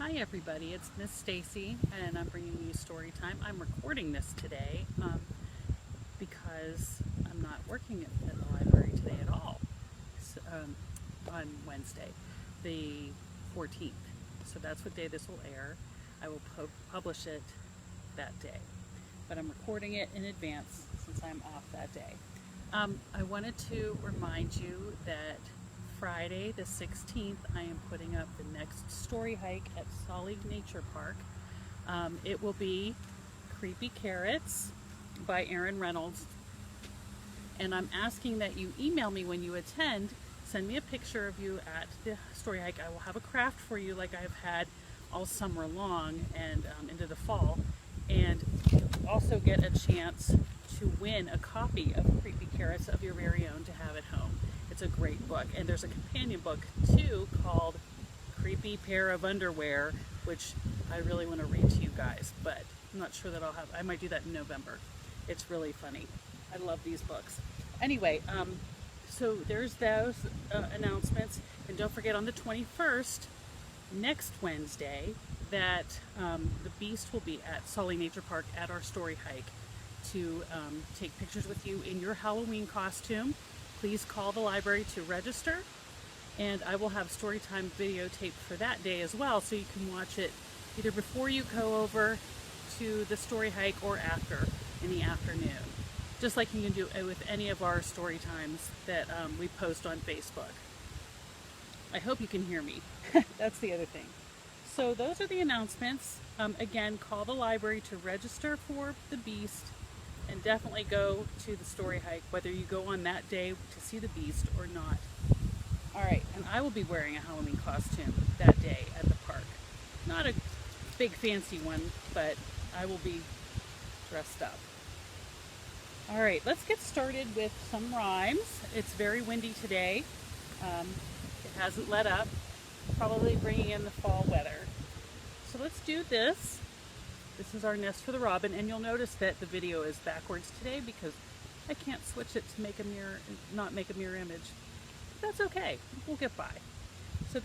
Hi everybody, it's Miss Stacy and I'm bringing you story time. I'm recording this today because I'm not working at the library today at all on Wednesday, the 14th. So that's what day this will air. I will publish it that day, but I'm recording it in advance since I'm off that day. I wanted to remind you that Friday the 16th I am putting up the next story hike at Solid Nature Park. It will be Creepy Carrots by Aaron Reynolds, and I'm asking that you email me when you attend. Send me a picture of you at the story hike. I will have a craft for you like I've had all summer long and into the fall, and also get a chance to win a copy of Creepy Carrots of your very own to have at home. It's a great book, and there's a companion book too called Creepy Pair of Underwear, which I really want to read to you guys, but I'm not sure that I might do that in November. It's really funny. I love these books. Anyway, so there's those announcements, and don't forget on the 21st, next Wednesday, that the Beast will be at Solid Nature Park at our story hike to take pictures with you in your Halloween costume. Please call the library to register, and I will have Storytime videotaped for that day as well, so you can watch it either before you go over to the story hike or after in the afternoon, just like you can do it with any of our story times that we post on Facebook. I hope you can hear me. That's the other thing. So those are the announcements. Again, call the library to register for the Beast, and definitely go to the story hike, whether you go on that day to see the Beast or not. All right, and I will be wearing a Halloween costume that day at the park. Not a big fancy one, but I will be dressed up. All right, let's get started with some rhymes. It's very windy today. It hasn't let up, probably bringing in the fall weather. So let's do this. This is our nest for the robin, and you'll notice that the video is backwards today because I can't switch it to make a mirror, not make a mirror image. That's okay, we'll get by. So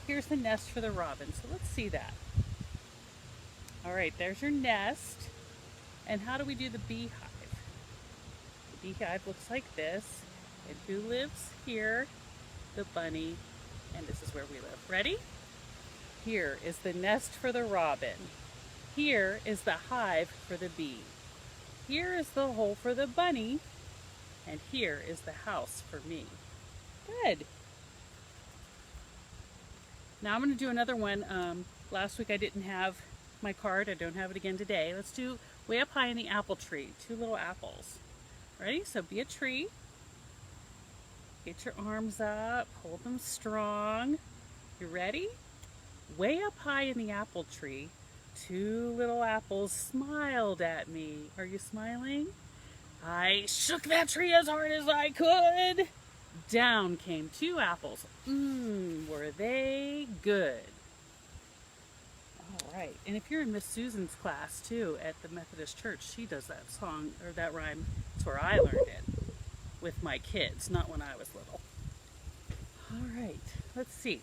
here's the nest for the robin, so let's see that. All right, there's your nest. And how do we do the beehive? The beehive looks like this, and who lives here? The bunny, and this is where we live. Ready? Here is the nest for the robin. Here is the hive for the bee. Here is the hole for the bunny. And here is the house for me. Good. Now I'm going to do another one. Last week I didn't have my card. I don't have it again today. Let's do way up high in the apple tree. 2 little apples. Ready? So be a tree. Get your arms up. Hold them strong. You ready? Way up high in the apple tree, 2 little apples smiled at me. Are you smiling? I shook that tree as hard as I could. Down came 2 apples. Were they good? All right. And if you're in Miss Susan's class too at the Methodist Church, she does that song or that rhyme. That's where I learned it with my kids, not when I was little. All right. Let's see.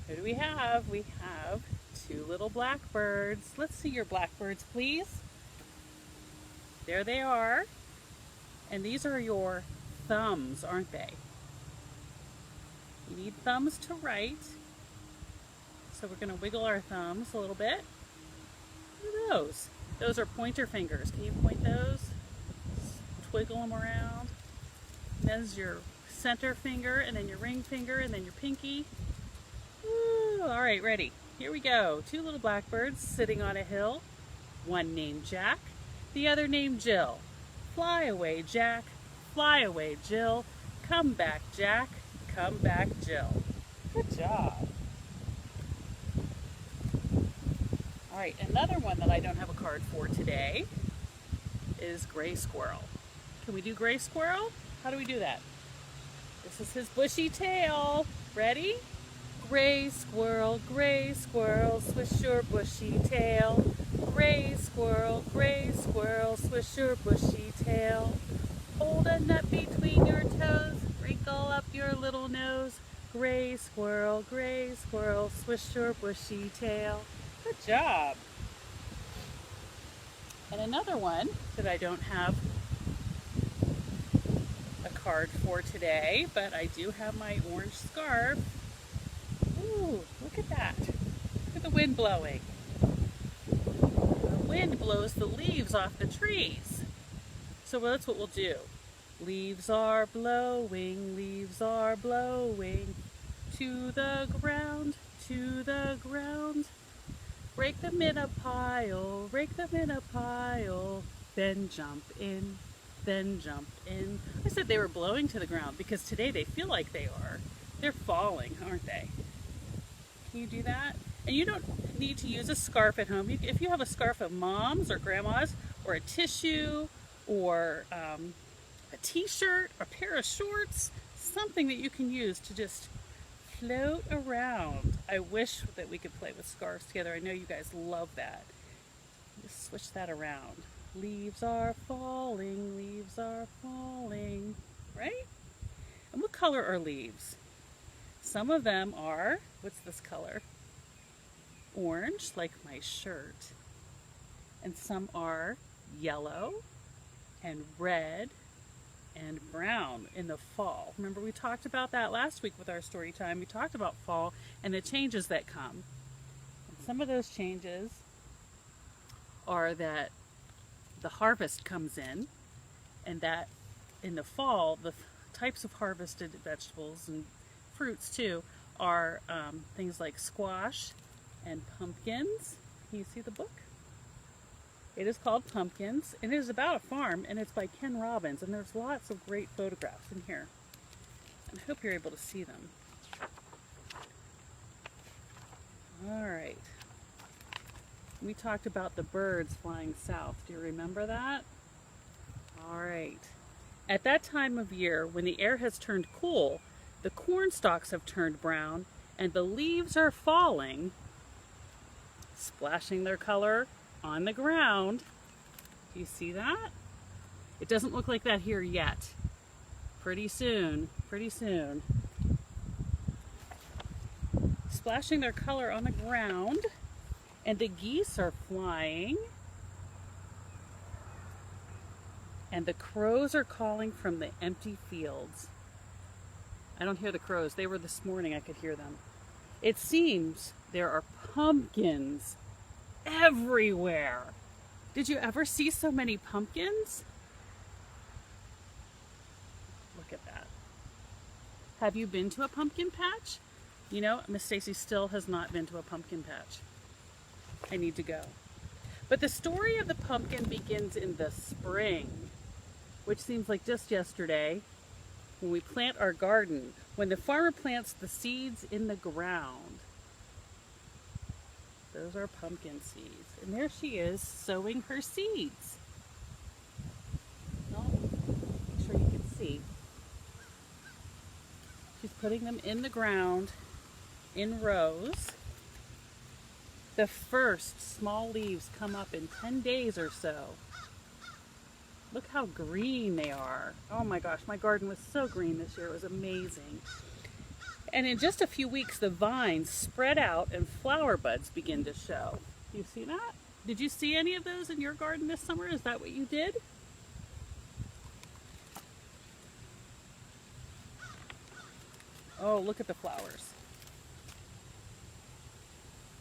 Who do we have? We have 2 little blackbirds. Let's see your blackbirds, please. There they are. And these are your thumbs, aren't they? You need thumbs to write. So we're going to wiggle our thumbs a little bit. Look at those. Those are pointer fingers. Can you point those? Twiggle them around. There's your center finger, and then your ring finger, and then your pinky. Ooh, all right, ready. Here we go. 2 little blackbirds sitting on a hill. One named Jack, the other named Jill. Fly away, Jack. Fly away, Jill. Come back, Jack. Come back, Jill. Good job. All right, another one that I don't have a card for today is Gray Squirrel. Can we do Gray Squirrel? How do we do that? This is his bushy tail. Ready? Gray squirrel, swish your bushy tail. Gray squirrel, swish your bushy tail. Hold a nut between your toes, wrinkle up your little nose. gray squirrel, swish your bushy tail. Good job. And another one that I don't have a card for today, but I do have my orange scarf. Ooh, look at that. Look at the wind blowing. The wind blows the leaves off the trees. So that's what we'll do. Leaves are blowing to the ground, to the ground. Rake them in a pile, then jump in, then jump in. I said they were blowing to the ground because today they feel like they are. They're falling, aren't they? Can you do that? And you don't need to use a scarf at home. If you have a scarf of mom's or grandma's, or a tissue, or a t-shirt, a pair of shorts, something that you can use to just float around. I wish that we could play with scarves together. I know you guys love that. Just switch that around. Leaves are falling, right? And what color are leaves? Some of them are, what's this color? Orange, like my shirt. And some are yellow and red and brown in the fall. Remember, we talked about that last week with our story time. We talked about fall and the changes that come. And some of those changes are that the harvest comes in, and that in the fall, the types of harvested vegetables and fruits too are things like squash and pumpkins. Can you see the book? It is called Pumpkins, and it is about a farm, and it's by Ken Robbins, and there's lots of great photographs in here. And I hope you're able to see them. All right. We talked about the birds flying south. Do you remember that? All right. At that time of year, when the air has turned cool, the corn stalks have turned brown, and the leaves are falling, splashing their color on the ground. Do you see that? It doesn't look like that here yet. Pretty soon, splashing their color on the ground, and the geese are flying, and the crows are calling from the empty fields. I don't hear the crows. They were this morning. I could hear them. It seems there are pumpkins everywhere. Did you ever see so many pumpkins? Look at that. Have you been to a pumpkin patch? You know, Miss Stacy still has not been to a pumpkin patch. I need to go. But the story of the pumpkin begins in the spring, which seems like just yesterday, when we plant our garden, when the farmer plants the seeds in the ground. Those are pumpkin seeds. And there she is sowing her seeds. Oh, make sure you can see. She's putting them in the ground in rows. The first small leaves come up in 10 days or so. Look how green they are. Oh my gosh, my garden was so green this year. It was amazing. And in just a few weeks, the vines spread out and flower buds begin to show. You see that? Did you see any of those in your garden this summer? Is that what you did? Oh, look at the flowers.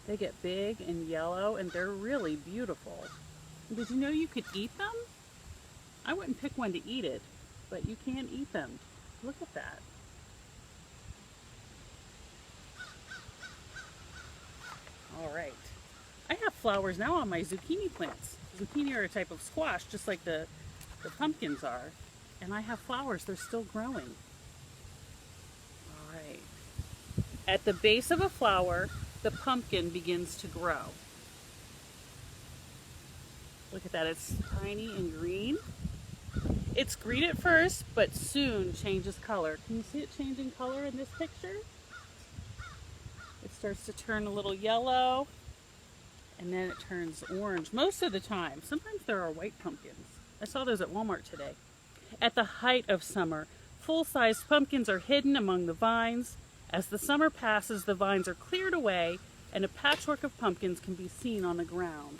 They get big and yellow, and they're really beautiful. Did you know you could eat them? I wouldn't pick one to eat it, but you can eat them. Look at that. All right. I have flowers now on my zucchini plants. Zucchini are a type of squash, just like the pumpkins are. And I have flowers. They're still growing. All right. At the base of a flower, the pumpkin begins to grow. Look at that. It's tiny and green. It's green at first, but soon changes color. Can you see it changing color in this picture? It starts to turn a little yellow, and then it turns orange most of the time. Sometimes there are white pumpkins. I saw those at Walmart today. At the height of summer, full-sized pumpkins are hidden among the vines. As the summer passes, the vines are cleared away and a patchwork of pumpkins can be seen on the ground.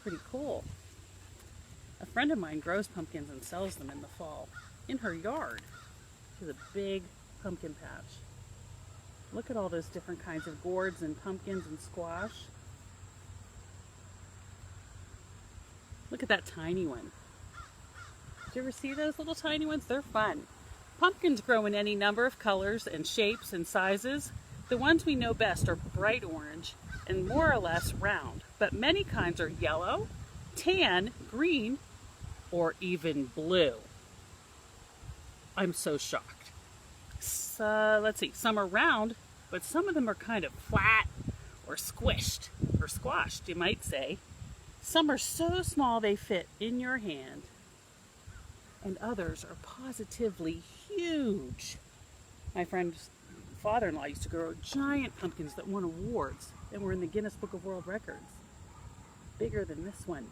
Pretty cool. A friend of mine grows pumpkins and sells them in the fall in her yard. She has a big pumpkin patch. Look at all those different kinds of gourds and pumpkins and squash. Look at that tiny one. Did you ever see those little tiny ones? They're fun. Pumpkins grow in any number of colors and shapes and sizes. The ones we know best are bright orange and more or less round, but many kinds are yellow, tan, green, or even blue. I'm so shocked. So, let's see, some are round, but some of them are kind of flat or squished, or squashed, you might say. Some are so small they fit in your hand, and others are positively huge. My friend's father-in-law used to grow giant pumpkins that won awards and were in the Guinness Book of World Records. Bigger than this one.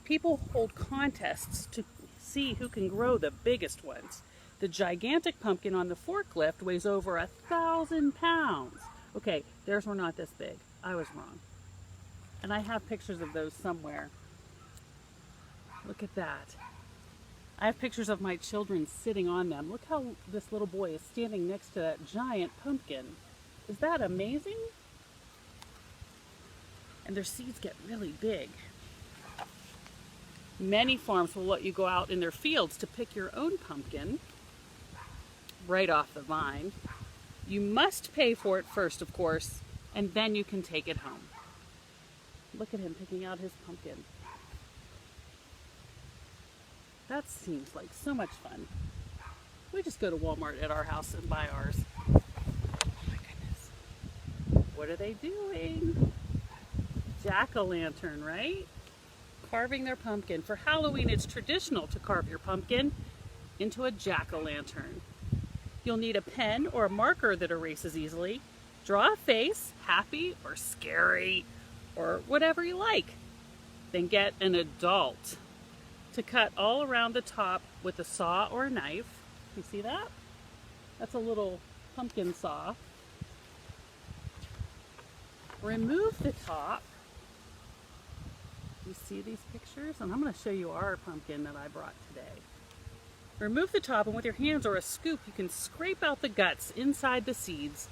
People hold contests to see who can grow the biggest ones. The gigantic pumpkin on the forklift weighs over 1,000 pounds. Okay, theirs were not this big. I was wrong. And I have pictures of those somewhere. Look at that. I have pictures of my children sitting on them. Look how this little boy is standing next to that giant pumpkin. Is that amazing? And their seeds get really big. Many farms will let you go out in their fields to pick your own pumpkin right off the vine. You must pay for it first, of course, and then you can take it home. Look at him picking out his pumpkin. That seems like so much fun. We just go to Walmart at our house and buy ours. Oh my goodness. What are they doing? Jack-o'-lantern, right? Carving their pumpkin. For Halloween, it's traditional to carve your pumpkin into a jack-o'-lantern. You'll need a pen or a marker that erases easily. Draw a face, happy or scary, or whatever you like. Then get an adult to cut all around the top with a saw or a knife. You see that? That's a little pumpkin saw. Remove the top. You see these pictures? And I'm going to show you our pumpkin that I brought today. Remove the top, and with your hands or a scoop, you can scrape out the guts inside the seeds.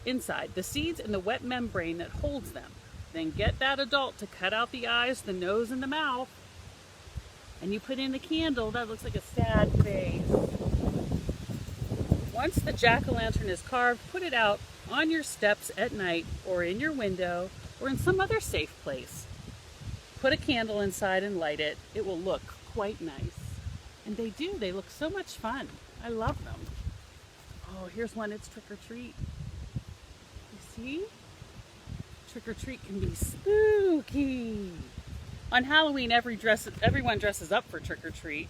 Inside the seeds and the wet membrane that holds them. Then get that adult to cut out the eyes, the nose, and the mouth. And you put in the candle. That looks like a sad face. Once the jack-o'-lantern is carved, put it out on your steps at night, or in your window, or in some other safe place. Put a candle inside and light it. It will look quite nice. And they do. They look so much fun. I love them. Oh, here's one. It's trick or treat. You see? Trick or treat can be spooky. On Halloween, everyone dresses up for trick or treat.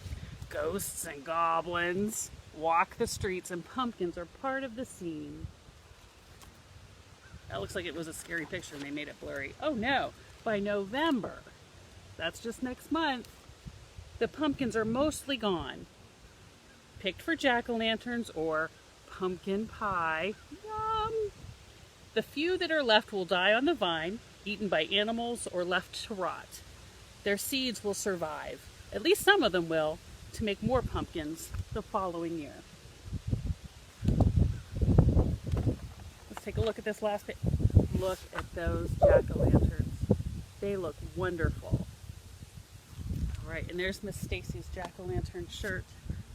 Ghosts and goblins walk the streets, and pumpkins are part of the scene. That looks like it was a scary picture and they made it blurry. Oh no, by November, that's just next month, the pumpkins are mostly gone. Picked for jack-o'-lanterns or pumpkin pie. Yum! The few that are left will die on the vine, eaten by animals or left to rot. Their seeds will survive, at least some of them will, to make more pumpkins the following year. Let's take a look at this last bit. Look at those jack-o'-lanterns. They look wonderful. All right, and there's Miss Stacy's jack-o'-lantern shirt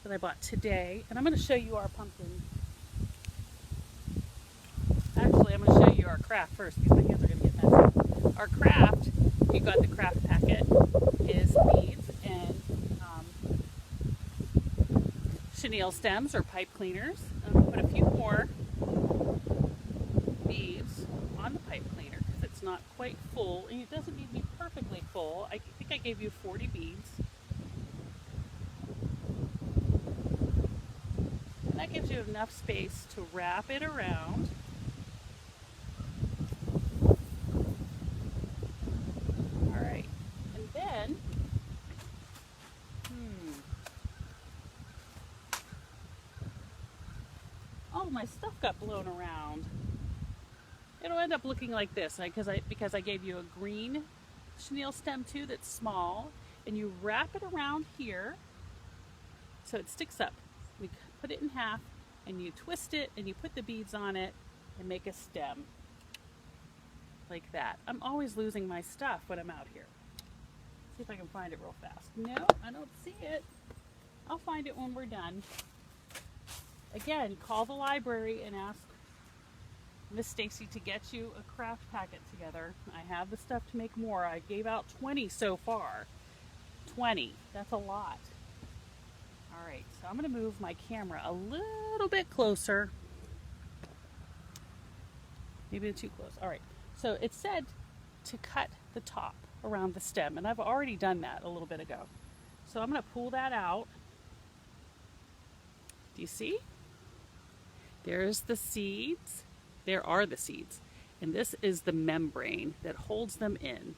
that I bought today. And I'm going to show you our pumpkin. Actually, I'm going to show you our craft first because my hands are going to get messy. Our craft, if you got the craft packet, is beads and chenille stems or pipe cleaners. I'm going to put a few more beads on the pipe cleaner because it's not quite full, and it doesn't need to be perfectly full. I think I gave you 40 beads. And that gives you enough space to wrap it around. Alright, and then Oh, my stuff got blown around. It'll end up looking like this because I gave you a green chenille stem too that's small, and you wrap it around here so it sticks up. We put it in half and you twist it and you put the beads on it and make a stem like that. I'm always losing my stuff when I'm out here. See if I can find it real fast. No, I don't see it. I'll find it when we're done. Again, call the library and ask Miss Stacy to get you a craft packet together. I have the stuff to make more. I gave out 20 so far. 20. That's a lot. All right, so I'm going to move my camera a little bit closer. Maybe too close. All right. So it said to cut the top around the stem, and I've already done that a little bit ago. So I'm going to pull that out. Do you see? There's the seeds. There are the seeds. And this is the membrane that holds them in.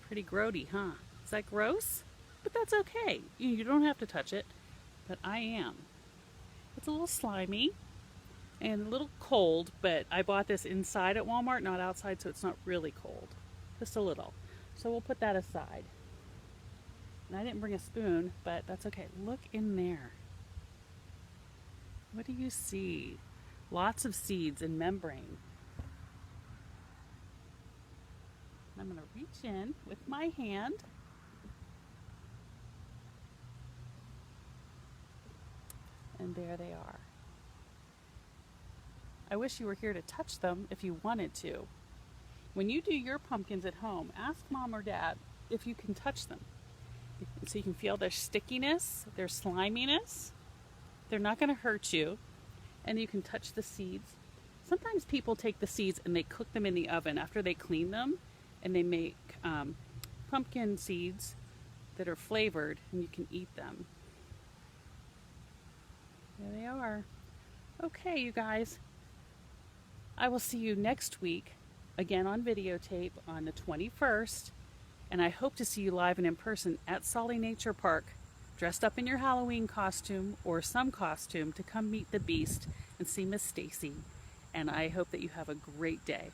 Pretty grody, huh? Is that gross? But that's okay. You don't have to touch it, but I am. It's a little slimy and a little cold, but I bought this inside at Walmart, not outside, so it's not really cold. Just a little. So we'll put that aside. And I didn't bring a spoon, but that's okay. Look in there. What do you see? Lots of seeds and membrane. I'm going to reach in with my hand. And there they are. I wish you were here to touch them if you wanted to. When you do your pumpkins at home, ask Mom or Dad if you can touch them. So you can feel their stickiness, their sliminess. They're not going to hurt you. And you can touch the seeds. Sometimes people take the seeds and they cook them in the oven after they clean them, and they make pumpkin seeds that are flavored, and you can eat them. There they are. Okay, you guys. I will see you next week, again on videotape on the 21st, and I hope to see you live and in person at Solly Nature Park, dressed up in your Halloween costume or some costume to come meet the Beast and see Miss Stacy. And I hope that you have a great day.